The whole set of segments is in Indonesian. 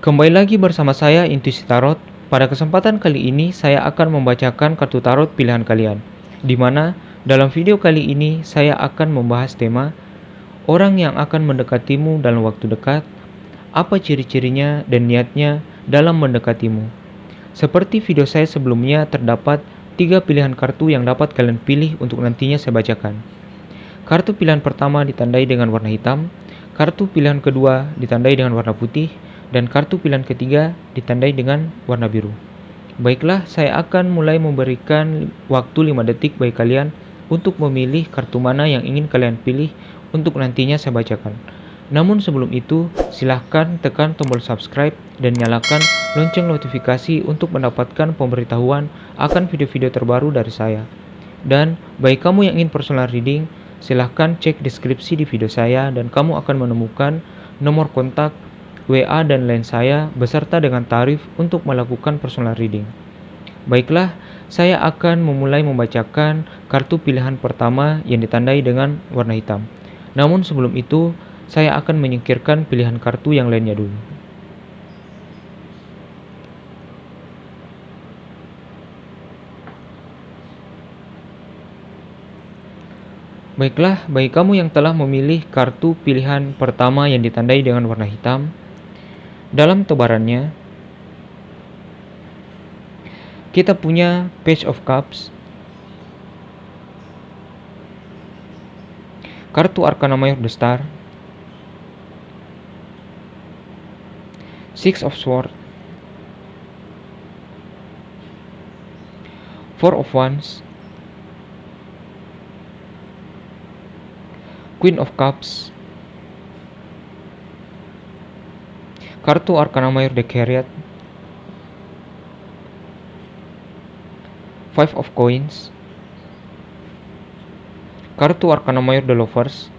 Kembali lagi bersama saya Intuisi Tarot. Pada kesempatan kali ini saya akan membacakan kartu tarot pilihan kalian. Di mana dalam video kali ini saya akan membahas tema orang yang akan mendekatimu dalam waktu dekat, apa ciri-cirinya dan niatnya dalam mendekatimu. Seperti video saya sebelumnya terdapat 3 pilihan kartu yang dapat kalian pilih untuk nantinya saya bacakan. Kartu pilihan pertama ditandai dengan warna hitam, kartu pilihan kedua ditandai dengan warna putih, dan kartu pilihan ketiga ditandai dengan warna biru. Baiklah, saya akan mulai memberikan waktu 5 detik bagi kalian untuk memilih kartu mana yang ingin kalian pilih untuk nantinya saya bacakan. Namun sebelum itu, silahkan tekan tombol subscribe dan nyalakan lonceng notifikasi untuk mendapatkan pemberitahuan akan video-video terbaru dari saya. Dan bagi kamu yang ingin personal reading, silahkan cek deskripsi di video saya dan kamu akan menemukan nomor kontak, WA dan lain saya beserta dengan tarif untuk melakukan personal reading. Baiklah, saya akan memulai membacakan kartu pilihan pertama yang ditandai dengan warna hitam. Namun sebelum itu, saya akan menyingkirkan pilihan kartu yang lainnya dulu. Baiklah, bagi kamu yang telah memilih kartu pilihan pertama yang ditandai dengan warna hitam, dalam tebarannya, kita punya Page of Cups, kartu Arcana Mayor The Star, Six of Swords, Four of Wands, Queen of Cups, kartu Arcana Mayor The Chariot, Five of Coins, kartu Arcana Mayor The Lovers,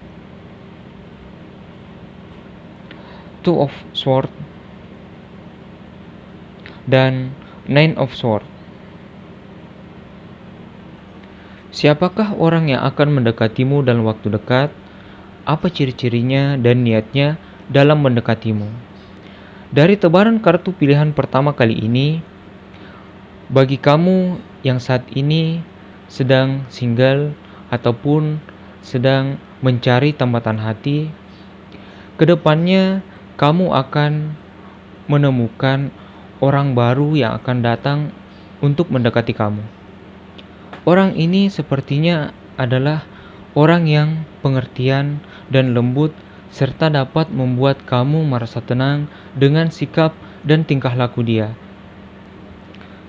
Two of Swords, dan Nine of Swords. Siapakah orang yang akan mendekatimu dalam waktu dekat? Apa ciri-cirinya dan niatnya dalam mendekatimu? Dari tebaran kartu pilihan pertama kali ini, bagi kamu yang saat ini sedang single ataupun sedang mencari tambatan hati, kedepannya kamu akan menemukan orang baru yang akan datang untuk mendekati kamu. Orang ini sepertinya adalah orang yang pengertian dan lembut serta dapat membuat kamu merasa tenang dengan sikap dan tingkah laku dia.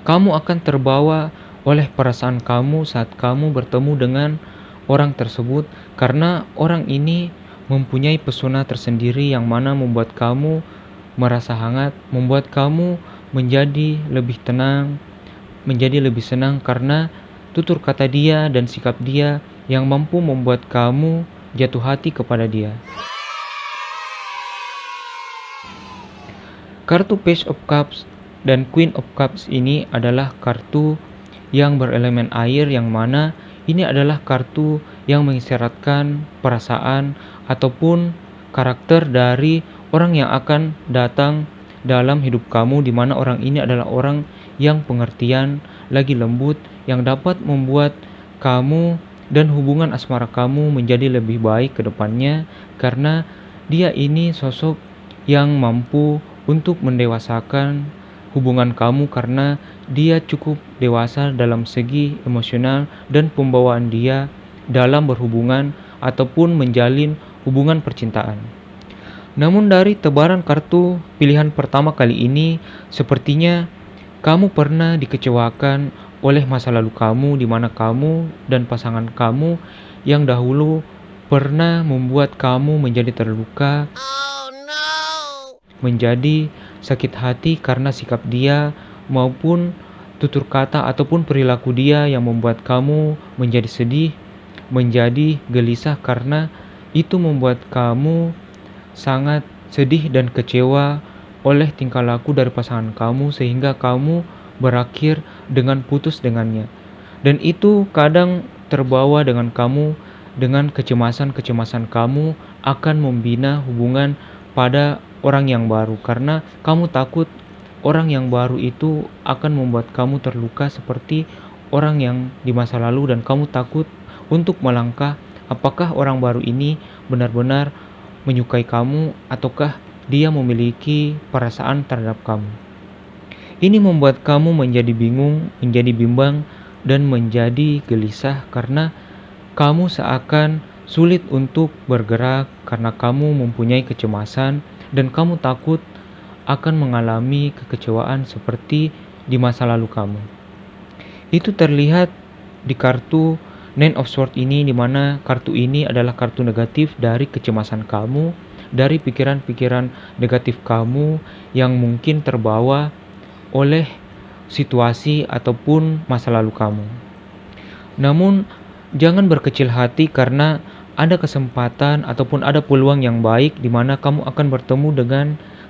Kamu akan terbawa oleh perasaan kamu saat kamu bertemu dengan orang tersebut karena orang ini mempunyai pesona tersendiri yang mana membuat kamu merasa hangat, membuat kamu menjadi lebih tenang, menjadi lebih senang karena tutur kata dia dan sikap dia yang mampu membuat kamu jatuh hati kepada dia. Kartu Page of Cups dan Queen of Cups ini adalah kartu yang berelemen air, yang mana ini adalah kartu yang mengisyaratkan perasaan ataupun karakter dari orang yang akan datang dalam hidup kamu, di mana orang ini adalah orang yang pengertian, lagi lembut, yang dapat membuat kamu dan hubungan asmara kamu menjadi lebih baik ke depannya karena dia ini sosok yang mampu untuk mendewasakan hubungan kamu karena dia cukup dewasa dalam segi emosional dan pembawaan dia dalam berhubungan ataupun menjalin hubungan percintaan. Namun dari tebaran kartu pilihan pertama kali ini, sepertinya kamu pernah dikecewakan oleh masa lalu kamu, di mana kamu dan pasangan kamu yang dahulu pernah membuat kamu menjadi terluka, menjadi sakit hati karena sikap dia maupun tutur kata ataupun perilaku dia yang membuat kamu menjadi sedih, menjadi gelisah karena itu membuat kamu sangat sedih dan kecewa oleh tingkah laku dari pasangan kamu sehingga kamu berakhir dengan putus dengannya. Dan itu kadang terbawa dengan kamu, dengan kecemasan-kecemasan kamu akan membina hubungan pada orang yang baru, karena kamu takut orang yang baru itu akan membuat kamu terluka seperti orang yang di masa lalu, dan kamu takut untuk melangkah apakah orang baru ini benar-benar menyukai kamu ataukah dia memiliki perasaan terhadap kamu. Ini membuat kamu menjadi bingung, menjadi bimbang, dan menjadi gelisah karena kamu seakan sulit untuk bergerak karena kamu mempunyai kecemasan dan kamu takut akan mengalami kekecewaan seperti di masa lalu kamu. Itu terlihat di kartu Nine of Swords ini, di mana kartu ini adalah kartu negatif dari kecemasan kamu, dari pikiran-pikiran negatif kamu yang mungkin terbawa oleh situasi ataupun masa lalu kamu. Namun, jangan berkecil hati karena ada kesempatan ataupun ada peluang yang baik di mana kamu akan bertemu dengan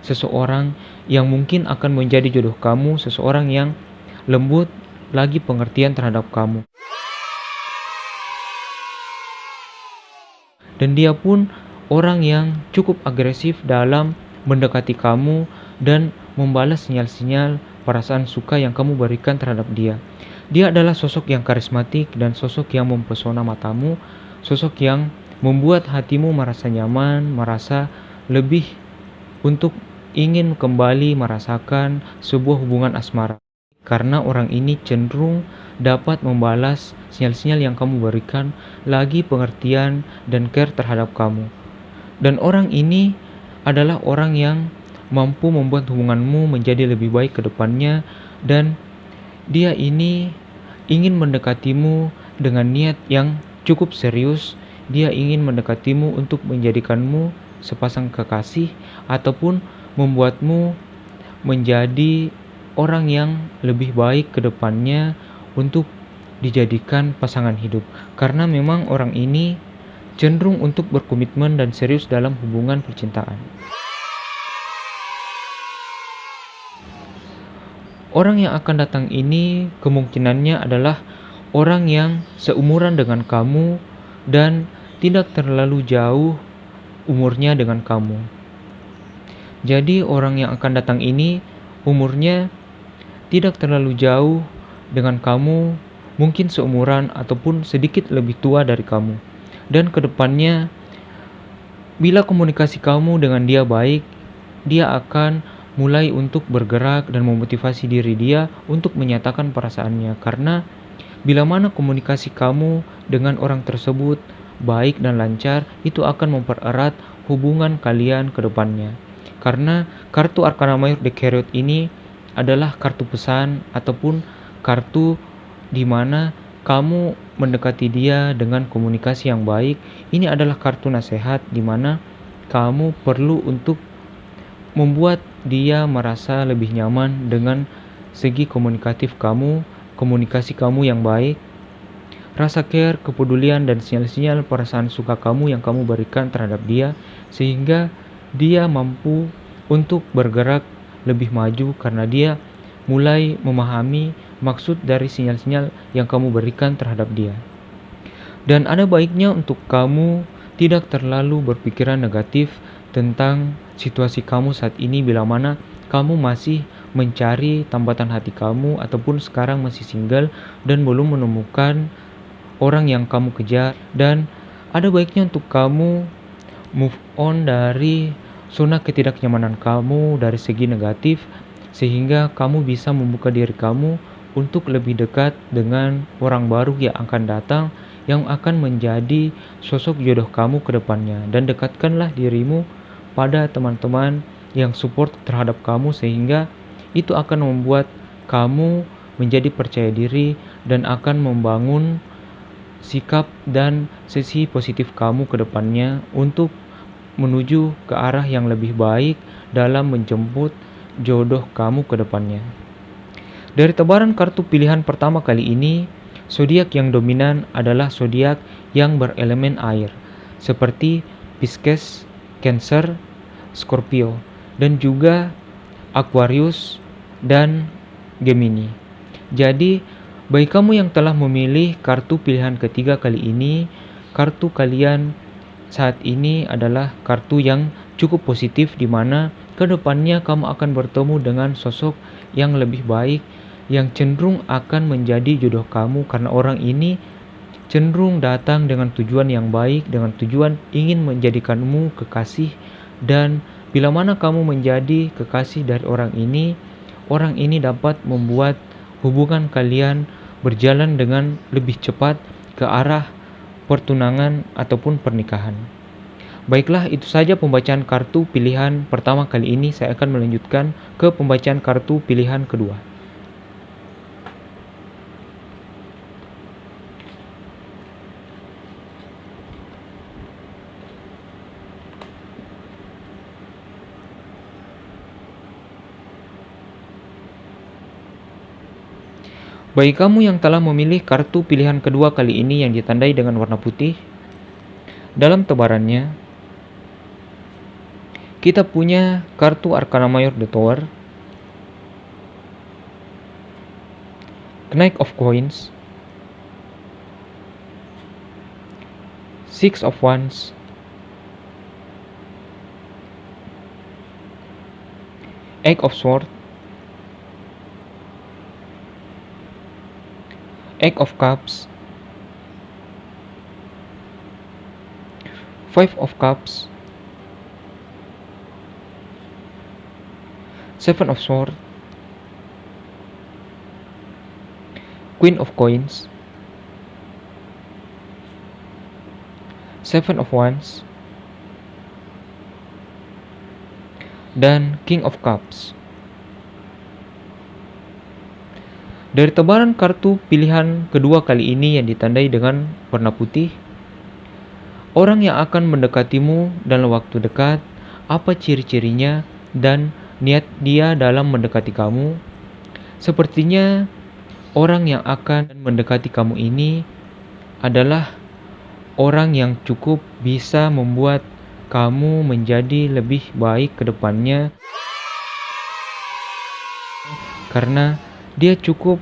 seseorang yang mungkin akan menjadi jodoh kamu, seseorang yang lembut lagi pengertian terhadap kamu. Dan dia pun orang yang cukup agresif dalam mendekati kamu dan membalas sinyal-sinyal perasaan suka yang kamu berikan terhadap dia. Dia adalah sosok yang karismatik dan sosok yang mempesona matamu, sosok yang membuat hatimu merasa nyaman, merasa lebih untuk ingin kembali merasakan sebuah hubungan asmara. Karena orang ini cenderung dapat membalas sinyal-sinyal yang kamu berikan, lagi pengertian dan care terhadap kamu. Dan orang ini adalah orang yang mampu membuat hubunganmu menjadi lebih baik ke depannya, dan dia ini ingin mendekatimu dengan niat yang cukup serius. Dia ingin mendekatimu untuk menjadikanmu sepasang kekasih ataupun membuatmu menjadi orang yang lebih baik ke depannya untuk dijadikan pasangan hidup. Karena memang orang ini cenderung untuk berkomitmen dan serius dalam hubungan percintaan. Orang yang akan datang ini kemungkinannya adalah orang yang seumuran dengan kamu dan tidak terlalu jauh umurnya dengan kamu. Jadi orang yang akan datang ini umurnya tidak terlalu jauh dengan kamu, mungkin seumuran ataupun sedikit lebih tua dari kamu. Dan kedepannya, bila komunikasi kamu dengan dia baik, dia akan mulai untuk bergerak dan memotivasi diri dia untuk menyatakan perasaannya. Karena bila mana komunikasi kamu dengan orang tersebut baik dan lancar, itu akan mempererat hubungan kalian ke depannya. Karena kartu Arcana Major The Chariot ini adalah kartu pesan ataupun kartu di mana kamu mendekati dia dengan komunikasi yang baik. Ini adalah kartu nasihat di mana kamu perlu untuk membuat dia merasa lebih nyaman dengan segi komunikatif kamu, komunikasi kamu yang baik, rasa care, kepedulian, dan sinyal-sinyal perasaan suka kamu yang kamu berikan terhadap dia, sehingga dia mampu untuk bergerak lebih maju karena dia mulai memahami maksud dari sinyal-sinyal yang kamu berikan terhadap dia. Dan ada baiknya untuk kamu tidak terlalu berpikiran negatif tentang situasi kamu saat ini bila mana kamu masih mencari tambatan hati kamu ataupun sekarang masih single dan belum menemukan orang yang kamu kejar. Dan ada baiknya untuk kamu move on dari zona ketidaknyamanan kamu dari segi negatif, sehingga kamu bisa membuka diri kamu untuk lebih dekat dengan orang baru yang akan datang, yang akan menjadi sosok jodoh kamu ke depannya. Dan dekatkanlah dirimu pada teman-teman yang support terhadap kamu, sehingga itu akan membuat kamu menjadi percaya diri dan akan membangun sikap dan sisi positif kamu ke depannya untuk menuju ke arah yang lebih baik dalam menjemput jodoh kamu ke depannya. Dari tebaran kartu pilihan pertama kali ini, zodiak yang dominan adalah zodiak yang berelemen air, seperti Pisces, Cancer, Scorpio, dan juga Aquarius dan Gemini. Jadi, bagi kamu yang telah memilih kartu pilihan ketiga kali ini, kartu kalian saat ini adalah kartu yang cukup positif di mana kedepannya kamu akan bertemu dengan sosok yang lebih baik, yang cenderung akan menjadi jodoh kamu karena orang ini cenderung datang dengan tujuan yang baik, dengan tujuan ingin menjadikanmu kekasih. Dan bila mana kamu menjadi kekasih dari orang ini dapat membuat hubungan kalian berjalan dengan lebih cepat ke arah pertunangan ataupun pernikahan. Baiklah, itu saja pembacaan kartu pilihan pertama kali ini. Saya akan melanjutkan ke pembacaan kartu pilihan kedua. Bagi kamu yang telah memilih kartu pilihan kedua kali ini yang ditandai dengan warna putih, dalam tebarannya, kita punya kartu Arcana Mayor The Tower, Knight of Coins, Six of Wands, Eight of Swords, Eight of Cups, Five of Cups, Seven of Swords, Queen of Coins, Seven of Wands, dan King of Cups. Dari tebaran kartu pilihan kedua kali ini yang ditandai dengan warna putih, orang yang akan mendekatimu dalam waktu dekat, apa ciri-cirinya dan niat dia dalam mendekati kamu. Sepertinya orang yang akan mendekati kamu ini adalah orang yang cukup bisa membuat kamu menjadi lebih baik ke depannya, karena dia cukup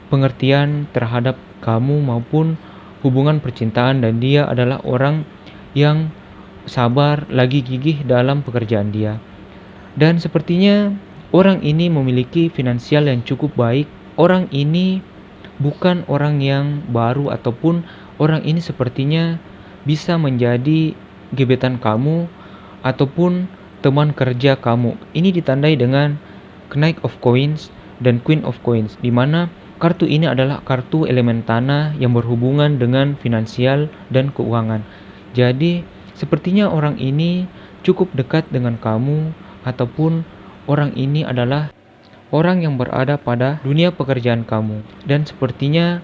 pengertian terhadap kamu maupun hubungan percintaan, dan dia adalah orang yang sabar lagi gigih dalam pekerjaan dia. Dan sepertinya orang ini memiliki finansial yang cukup baik. Orang ini bukan orang yang baru, ataupun orang ini sepertinya bisa menjadi gebetan kamu ataupun teman kerja kamu. Ini ditandai dengan Knight of Coins dan Queen of Coins, di mana kartu ini adalah kartu elemen tanah yang berhubungan dengan finansial dan keuangan. Jadi sepertinya orang ini cukup dekat dengan kamu, ataupun orang ini adalah orang yang berada pada dunia pekerjaan kamu, dan sepertinya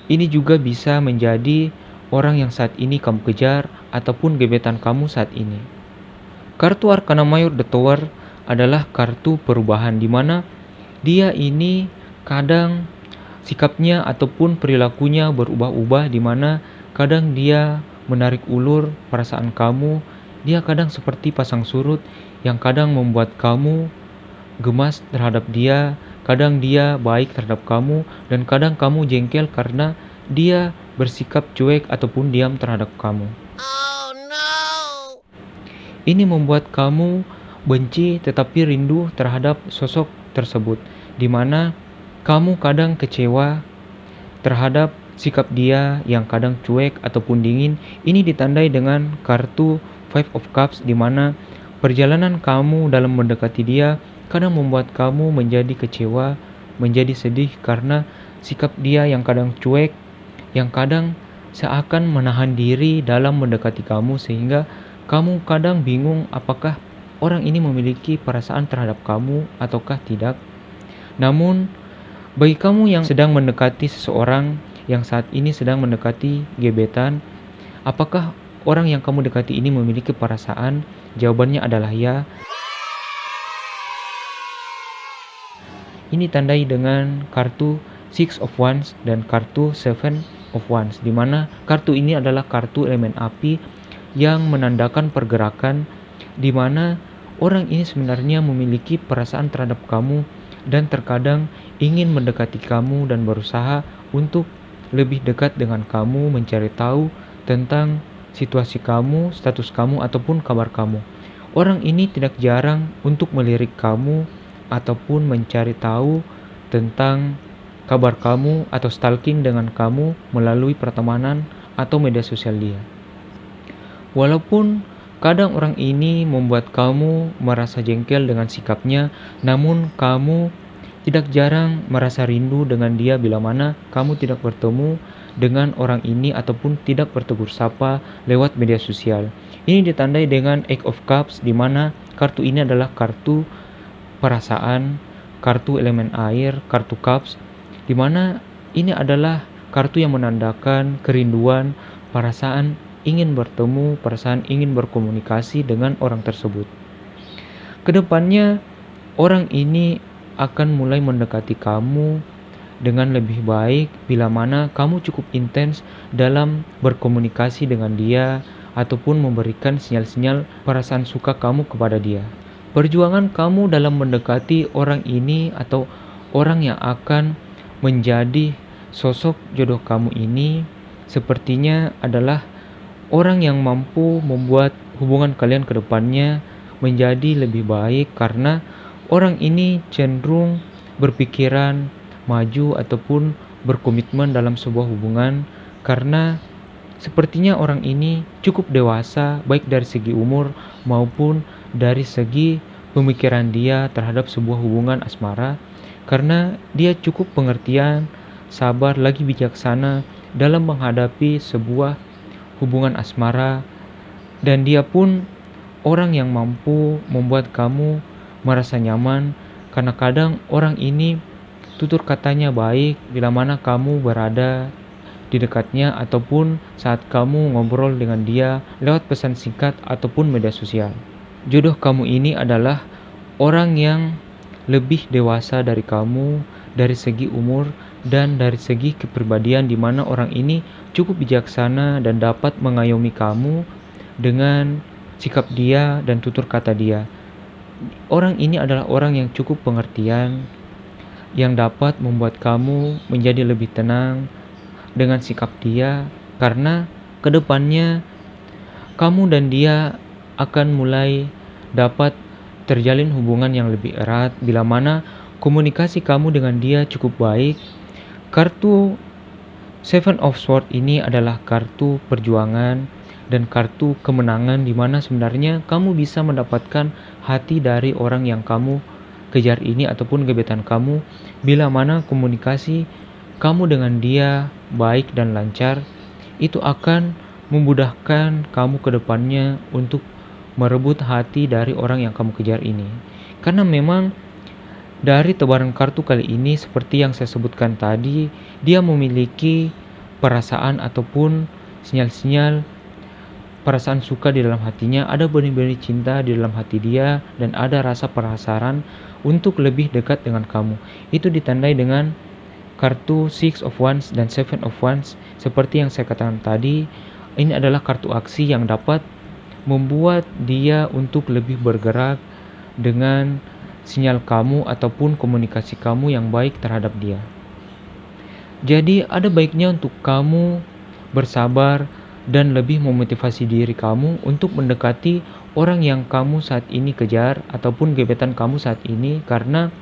ini juga bisa menjadi orang yang saat ini kamu kejar ataupun gebetan kamu saat ini. Kartu Arcana Mayor The Tower adalah kartu perubahan, di mana dia ini kadang sikapnya ataupun perilakunya berubah-ubah, di mana kadang dia menarik ulur perasaan kamu. Dia kadang seperti pasang surut yang kadang membuat kamu gemas terhadap dia. Kadang dia baik terhadap kamu, dan kadang kamu jengkel karena dia bersikap cuek ataupun diam terhadap kamu. Oh, no. Ini membuat kamu benci tetapi rindu terhadap sosok tersebut, di mana kamu kadang kecewa terhadap sikap dia yang kadang cuek ataupun dingin. Ini ditandai dengan kartu Five of Cups, di mana perjalanan kamu dalam mendekati dia kadang membuat kamu menjadi kecewa, menjadi sedih karena sikap dia yang kadang cuek, yang kadang seakan menahan diri dalam mendekati kamu, sehingga kamu kadang bingung apakah orang ini memiliki perasaan terhadap kamu ataukah tidak. Namun, bagi kamu yang sedang mendekati seseorang, yang saat ini sedang mendekati gebetan, apakah orang yang kamu dekati ini memiliki perasaan? Jawabannya adalah ya. Ini tandai dengan kartu Six of Wands dan kartu Seven of Wands, di mana kartu ini adalah kartu elemen api yang menandakan pergerakan, di mana orang ini sebenarnya memiliki perasaan terhadap kamu dan terkadang ingin mendekati kamu dan berusaha untuk lebih dekat dengan kamu, mencari tahu tentang situasi kamu, status kamu, ataupun kabar kamu. Orang ini tidak jarang untuk melirik kamu ataupun mencari tahu tentang kabar kamu atau stalking dengan kamu melalui pertemanan atau media sosial dia. Walaupun kadang orang ini membuat kamu merasa jengkel dengan sikapnya, namun kamu tidak jarang merasa rindu dengan dia bila mana kamu tidak bertemu dengan orang ini ataupun tidak bertegur sapa lewat media sosial. Ini ditandai dengan Eight of Cups, di mana kartu ini adalah kartu perasaan, kartu elemen air, kartu Cups, di mana ini adalah kartu yang menandakan kerinduan, perasaan ingin bertemu, perasaan ingin berkomunikasi dengan orang tersebut. Kedepannya, orang ini akan mulai mendekati kamu dengan lebih baik bila mana kamu cukup intens dalam berkomunikasi dengan dia ataupun memberikan sinyal-sinyal perasaan suka kamu kepada dia. Perjuangan kamu dalam mendekati orang ini atau orang yang akan menjadi sosok jodoh kamu ini sepertinya adalah orang yang mampu membuat hubungan kalian ke depannya menjadi lebih baik, karena orang ini cenderung berpikiran maju ataupun berkomitmen dalam sebuah hubungan, karena sepertinya orang ini cukup dewasa baik dari segi umur maupun dari segi pemikiran dia terhadap sebuah hubungan asmara, karena dia cukup pengertian, sabar, lagi bijaksana dalam menghadapi sebuah hubungan asmara, dan dia pun orang yang mampu membuat kamu merasa nyaman, karena kadang orang ini tutur katanya baik bila mana kamu berada di dekatnya ataupun saat kamu ngobrol dengan dia lewat pesan singkat ataupun media sosial. Jodoh kamu ini adalah orang yang lebih dewasa dari kamu dari segi umur dan dari segi kepribadian, di mana orang ini cukup bijaksana dan dapat mengayomi kamu dengan sikap dia dan tutur kata dia. Orang ini adalah orang yang cukup pengertian, yang dapat membuat kamu menjadi lebih tenang dengan sikap dia, karena kedepannya kamu dan dia akan mulai dapat terjalin hubungan yang lebih erat bila mana komunikasi kamu dengan dia cukup baik. Kartu Seven of Swords ini adalah kartu perjuangan dan kartu kemenangan, di mana sebenarnya kamu bisa mendapatkan hati dari orang yang kamu kejar ini ataupun gebetan kamu bila mana komunikasi kamu dengan dia baik dan lancar. Itu akan memudahkan kamu ke depannya untuk merebut hati dari orang yang kamu kejar ini. Karena memang dari tebaran kartu kali ini, seperti yang saya sebutkan tadi, dia memiliki perasaan ataupun sinyal-sinyal perasaan suka di dalam hatinya, ada benih-benih cinta di dalam hati dia, dan ada rasa penasaran untuk lebih dekat dengan kamu. Itu ditandai dengan kartu Six of Wands dan Seven of Wands. Seperti yang saya katakan tadi, ini adalah kartu aksi yang dapat membuat dia untuk lebih bergerak dengan sinyal kamu ataupun komunikasi kamu yang baik terhadap dia. Jadi ada baiknya untuk kamu bersabar dan lebih memotivasi diri kamu untuk mendekati orang yang kamu saat ini kejar ataupun gebetan kamu saat ini, karena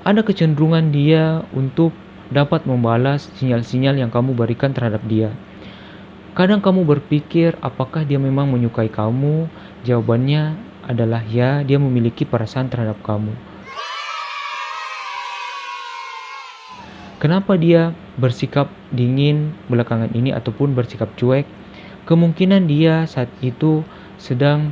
ada kecenderungan dia untuk dapat membalas sinyal-sinyal yang kamu berikan terhadap dia. Kadang kamu berpikir apakah dia memang menyukai kamu? Jawabannya adalah ya, dia memiliki perasaan terhadap kamu. Kenapa dia bersikap dingin belakangan ini ataupun bersikap cuek? Kemungkinan dia saat itu sedang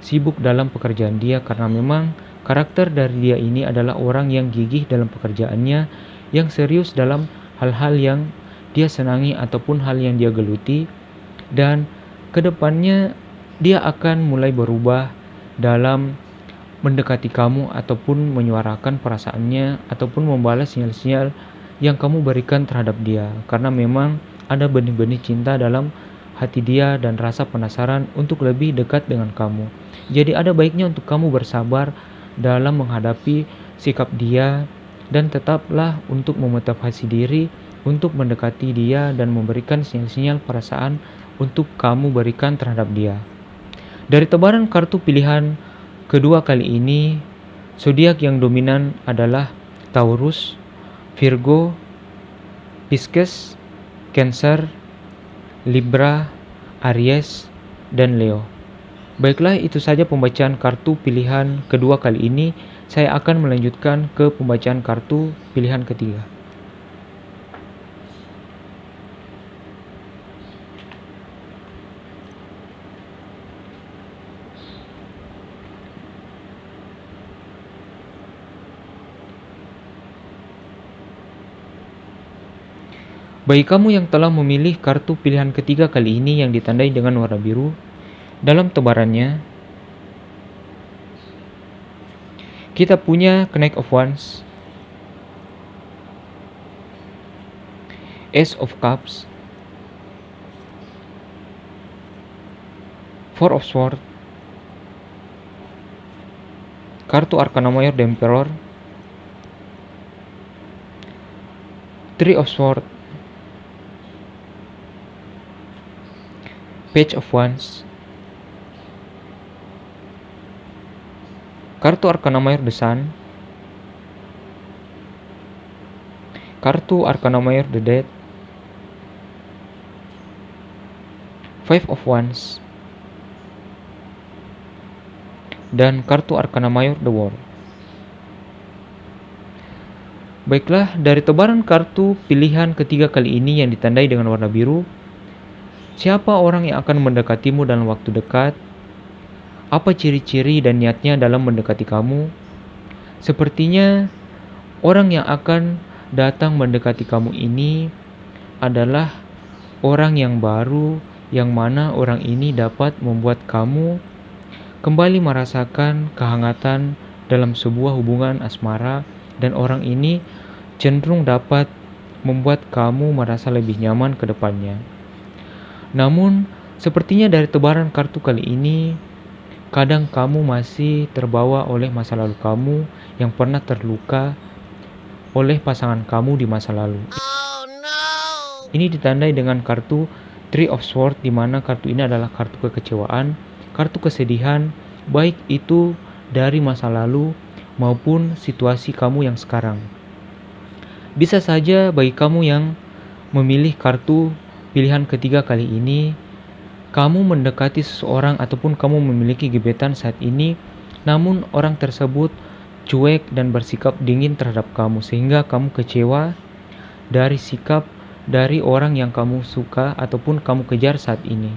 sibuk dalam pekerjaan dia, karena memang karakter dari dia ini adalah orang yang gigih dalam pekerjaannya, yang serius dalam hal-hal yang dia senangi ataupun hal yang dia geluti, dan kedepannya dia akan mulai berubah dalam mendekati kamu ataupun menyuarakan perasaannya ataupun membalas sinyal-sinyal yang kamu berikan terhadap dia, karena memang ada benih-benih cinta dalam hati dia dan rasa penasaran untuk lebih dekat dengan kamu. Jadi ada baiknya untuk kamu bersabar dalam menghadapi sikap dia, dan tetaplah untuk memotivasi diri untuk mendekati dia dan memberikan sinyal-sinyal perasaan untuk kamu berikan terhadap dia. Dari tebaran kartu pilihan kedua kali ini zodiak yang dominan adalah Taurus, Virgo, Pisces, Cancer, Libra, Aries, dan Leo. Baiklah, itu saja pembacaan kartu pilihan kedua kali ini. Saya akan melanjutkan ke pembacaan kartu pilihan ketiga. Bagi kamu yang telah memilih kartu pilihan ketiga kali ini yang ditandai dengan warna biru, dalam tebarannya, kita punya Knight of Wands, Ace of Cups, Four of Swords, kartu Arcana Mayor The Emperor, Three of Swords, Page of Wands, kartu Arcana Mayor The Sun, kartu Arcana Mayor The Death, Five of Wands, dan kartu Arcana Mayor The World. Baiklah, dari tebaran kartu pilihan ketiga kali ini yang ditandai dengan warna biru, siapa orang yang akan mendekatimu dalam waktu dekat? Apa ciri-ciri dan niatnya dalam mendekati kamu? Sepertinya orang yang akan datang mendekati kamu ini adalah orang yang baru, yang mana orang ini dapat membuat kamu kembali merasakan kehangatan dalam sebuah hubungan asmara, dan orang ini cenderung dapat membuat kamu merasa lebih nyaman ke depannya. Namun, sepertinya dari tebaran kartu kali ini, kadang kamu masih terbawa oleh masa lalu kamu yang pernah terluka oleh pasangan kamu di masa lalu. Oh, no. Ini ditandai dengan kartu Three of Swords, di mana kartu ini adalah kartu kekecewaan, kartu kesedihan, baik itu dari masa lalu maupun situasi kamu yang sekarang. Bisa saja bagi kamu yang memilih kartu pilihan ketiga kali ini, kamu mendekati seseorang ataupun kamu memiliki gebetan saat ini, namun orang tersebut cuek dan bersikap dingin terhadap kamu, sehingga kamu kecewa dari sikap dari orang yang kamu suka ataupun kamu kejar saat ini.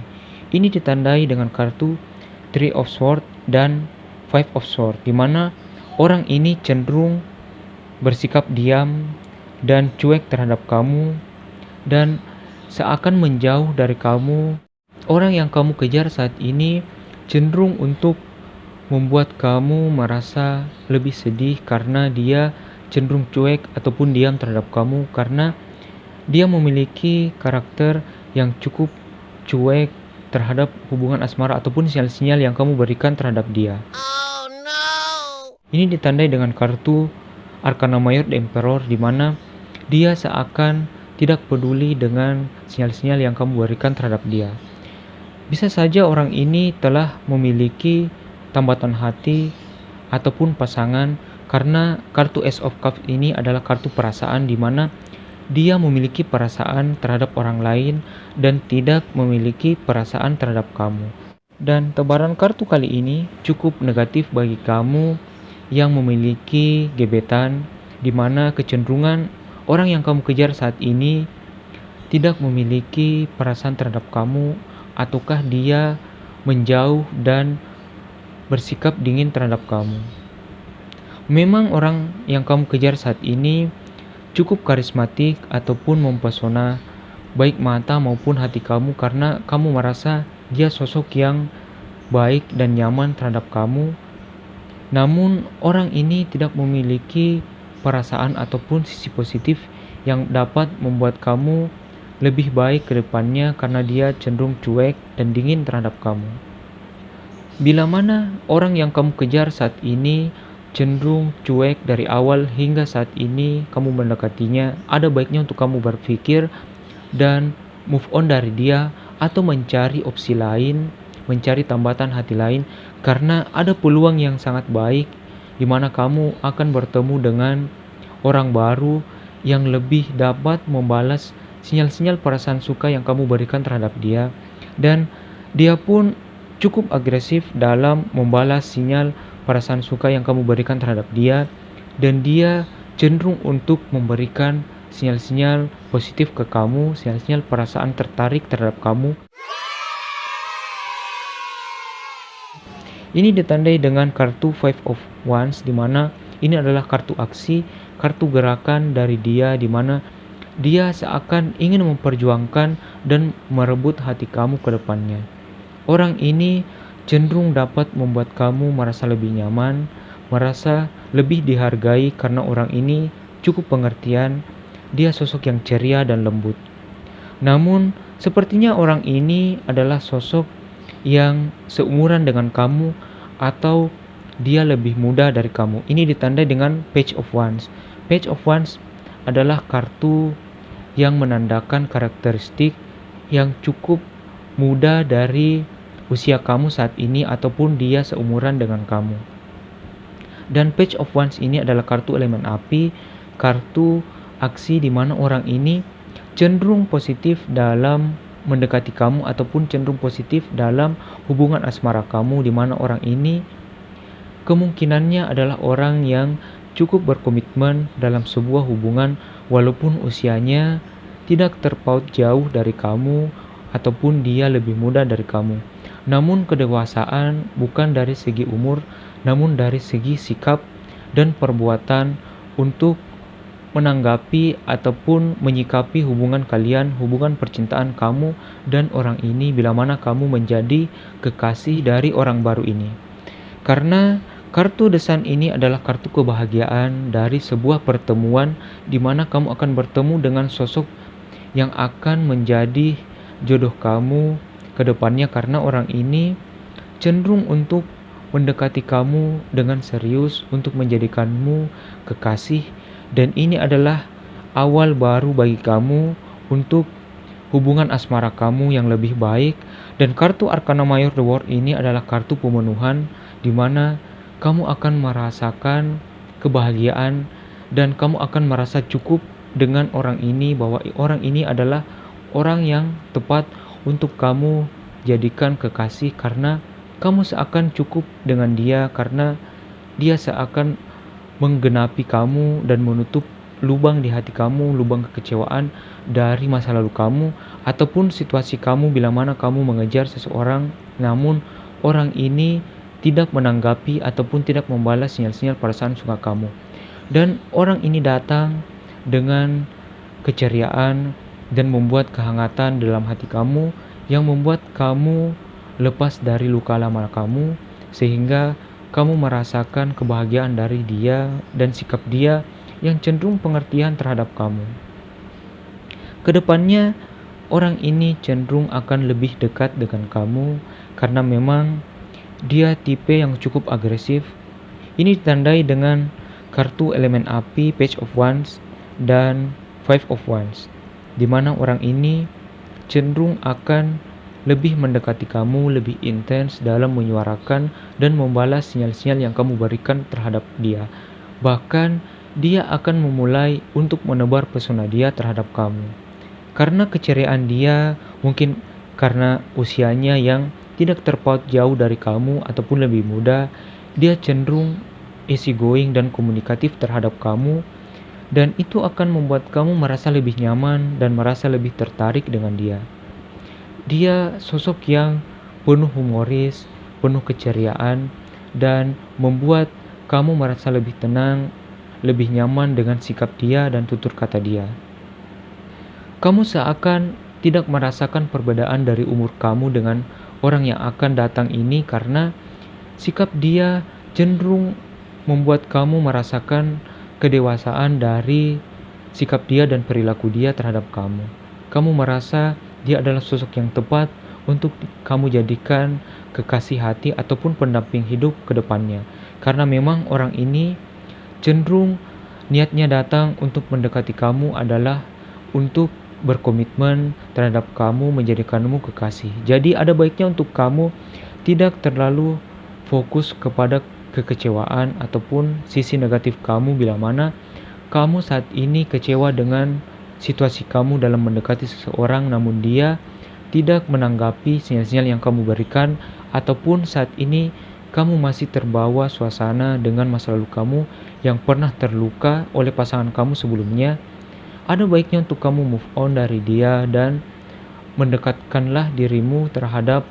Ini ditandai dengan kartu Three of Swords dan Five of Swords, di mana orang ini cenderung bersikap diam dan cuek terhadap kamu dan seakan menjauh dari kamu. Orang yang kamu kejar saat ini cenderung untuk membuat kamu merasa lebih sedih karena dia cenderung cuek ataupun diam terhadap kamu, karena dia memiliki karakter yang cukup cuek terhadap hubungan asmara ataupun sinyal-sinyal yang kamu berikan terhadap dia. Oh, no. Ini ditandai dengan kartu Arcana Mayor The Emperor, di mana dia seakan tidak peduli dengan sinyal-sinyal yang kamu berikan terhadap dia. Bisa saja orang ini telah memiliki tambatan hati ataupun pasangan, karena kartu Ace of Cups ini adalah kartu perasaan, di mana dia memiliki perasaan terhadap orang lain dan tidak memiliki perasaan terhadap kamu. Dan tebaran kartu kali ini cukup negatif bagi kamu yang memiliki gebetan, di mana kecenderungan orang yang kamu kejar saat ini tidak memiliki perasaan terhadap kamu, ataukah dia menjauh dan bersikap dingin terhadap kamu. Memang orang yang kamu kejar saat ini cukup karismatik ataupun mempesona baik mata maupun hati kamu, karena kamu merasa dia sosok yang baik dan nyaman terhadap kamu. Namun orang ini tidak memiliki perasaan ataupun sisi positif yang dapat membuat kamu lebih baik ke depannya, karena dia cenderung cuek dan dingin terhadap kamu. Bila mana orang yang kamu kejar saat ini cenderung cuek dari awal hingga saat ini kamu mendekatinya, ada baiknya untuk kamu berpikir dan move on dari dia atau mencari opsi lain mencari tambatan hati lain, karena ada peluang yang sangat baik di mana kamu akan bertemu dengan orang baru yang lebih dapat membalas sinyal-sinyal perasaan suka yang kamu berikan terhadap dia, dan dia pun cukup agresif dalam membalas sinyal perasaan suka yang kamu berikan terhadap dia, dan dia cenderung untuk memberikan sinyal-sinyal positif ke kamu, sinyal-sinyal perasaan tertarik terhadap kamu. Ini ditandai dengan kartu Five of Wands, di mana ini adalah kartu aksi, kartu gerakan dari dia, di mana dia seakan ingin memperjuangkan dan merebut hati kamu ke depannya. Orang ini cenderung dapat membuat kamu merasa lebih nyaman, merasa lebih dihargai karena orang ini cukup pengertian, dia sosok yang ceria dan lembut. Namun, sepertinya orang ini adalah sosok yang seumuran dengan kamu atau dia lebih muda dari kamu. Ini ditandai dengan Page of Wands. Page of Wands adalah kartu yang menandakan karakteristik yang cukup muda dari usia kamu saat ini ataupun dia seumuran dengan kamu. Dan Page of Wands ini adalah kartu elemen api, kartu aksi di mana orang ini cenderung positif dalam mendekati kamu ataupun cenderung positif dalam hubungan asmara kamu, di mana orang ini kemungkinannya adalah orang yang cukup berkomitmen dalam sebuah hubungan walaupun usianya tidak terpaut jauh dari kamu ataupun dia lebih muda dari kamu. Namun kedewasaan bukan dari segi umur, namun dari segi sikap dan perbuatan untuk menanggapi ataupun menyikapi hubungan kalian, hubungan percintaan kamu dan orang ini bila mana kamu menjadi kekasih dari orang baru ini. Karena kartu The Sun ini adalah kartu kebahagiaan dari sebuah pertemuan di mana kamu akan bertemu dengan sosok yang akan menjadi jodoh kamu ke depannya, karena orang ini cenderung untuk mendekati kamu dengan serius untuk menjadikanmu kekasih. Dan ini adalah awal baru bagi kamu untuk hubungan asmara kamu yang lebih baik. Dan kartu Arcana Mayor The World ini adalah kartu pemenuhan, di mana kamu akan merasakan kebahagiaan dan kamu akan merasa cukup dengan orang ini, bahwa orang ini adalah orang yang tepat untuk kamu jadikan kekasih, karena kamu seakan cukup dengan dia, karena dia seakan menggenapi kamu dan menutup lubang di hati kamu, lubang kekecewaan dari masa lalu kamu ataupun situasi kamu bila mana kamu mengejar seseorang namun orang ini tidak menanggapi ataupun tidak membalas sinyal-sinyal perasaan suka kamu. Dan orang ini datang dengan keceriaan dan membuat kehangatan dalam hati kamu yang membuat kamu lepas dari luka lama kamu, sehingga kamu merasakan kebahagiaan dari dia dan sikap dia yang cenderung pengertian terhadap kamu. Kedepannya, orang ini cenderung akan lebih dekat dengan kamu karena memang dia tipe yang cukup agresif. Ini ditandai dengan kartu elemen api, Page of Wands, dan Five of Wands, di mana orang ini cenderung akan lebih mendekati kamu, lebih intens dalam menyuarakan dan membalas sinyal-sinyal yang kamu berikan terhadap dia. Bahkan dia akan memulai untuk menebar pesona dia terhadap kamu. Karena keceriaan dia, mungkin karena usianya yang tidak terpaut jauh dari kamu ataupun lebih muda, dia cenderung easy going dan komunikatif terhadap kamu, dan itu akan membuat kamu merasa lebih nyaman dan merasa lebih tertarik dengan dia. Dia sosok yang penuh humoris, penuh keceriaan, dan membuat kamu merasa lebih tenang, lebih nyaman dengan sikap dia dan tutur kata dia. Kamu seakan tidak merasakan perbedaan dari umur kamu dengan orang yang akan datang ini, karena sikap dia cenderung membuat kamu merasakan kedewasaan dari sikap dia dan perilaku dia terhadap kamu. Kamu merasa dia adalah sosok yang tepat untuk kamu jadikan kekasih hati ataupun pendamping hidup ke depannya. Karena memang orang ini cenderung niatnya datang untuk mendekati kamu adalah untuk berkomitmen terhadap kamu, menjadikanmu kekasih. Jadi ada baiknya untuk kamu tidak terlalu fokus kepada kekecewaan ataupun sisi negatif kamu bila mana kamu saat ini kecewa dengan situasi kamu dalam mendekati seseorang namun dia tidak menanggapi sinyal-sinyal yang kamu berikan, ataupun saat ini kamu masih terbawa suasana dengan masa lalu kamu yang pernah terluka oleh pasangan kamu sebelumnya. Ada baiknya untuk kamu move on dari dia dan mendekatkanlah dirimu terhadap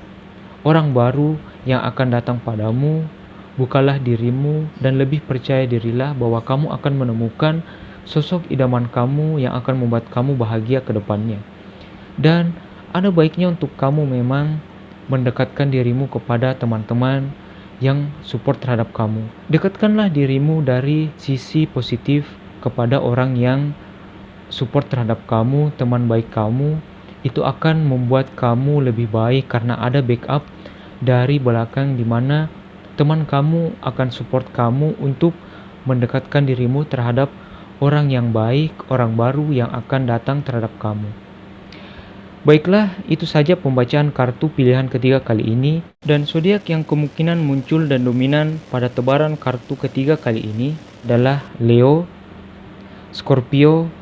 orang baru yang akan datang padamu. Bukalah dirimu dan lebih percaya dirilah bahwa kamu akan menemukan sosok idaman kamu yang akan membuat kamu bahagia ke depannya. Dan ada baiknya untuk kamu memang mendekatkan dirimu kepada teman-teman yang support terhadap kamu. Dekatkanlah dirimu dari sisi positif kepada orang yang support terhadap kamu, teman baik kamu. Itu akan membuat kamu lebih baik karena ada backup dari belakang di mana teman kamu akan support kamu untuk mendekatkan dirimu terhadap orang yang baik, orang baru yang akan datang terhadap kamu. Baiklah, itu saja pembacaan kartu pilihan ketiga kali ini. Dan zodiak yang kemungkinan muncul dan dominan pada tebaran kartu ketiga kali ini adalah Leo, Scorpio,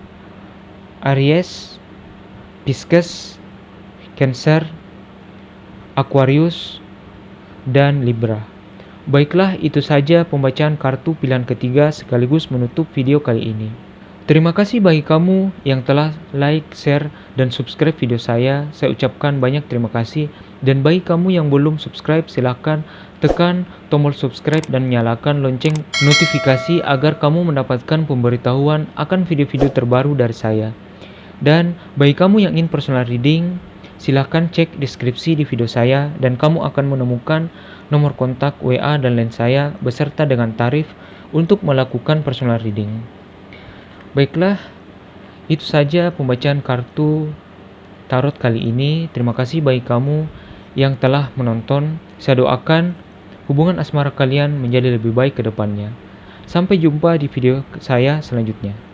Aries, Pisces, Cancer, Aquarius, dan Libra. Baiklah, itu saja pembacaan kartu pilihan ketiga sekaligus menutup video kali ini. Terima kasih bagi kamu yang telah like, share, dan subscribe video saya. Saya ucapkan banyak terima kasih. Dan bagi kamu yang belum subscribe, silahkan tekan tombol subscribe dan nyalakan lonceng notifikasi agar kamu mendapatkan pemberitahuan akan video-video terbaru dari saya. Dan bagi kamu yang ingin personal reading, silahkan cek deskripsi di video saya dan kamu akan menemukan nomor kontak WA dan line saya beserta dengan tarif untuk melakukan personal reading. Baiklah, itu saja pembacaan kartu tarot kali ini. Terima kasih bagi kamu yang telah menonton. Saya doakan hubungan asmara kalian menjadi lebih baik ke depannya. Sampai jumpa di video saya selanjutnya.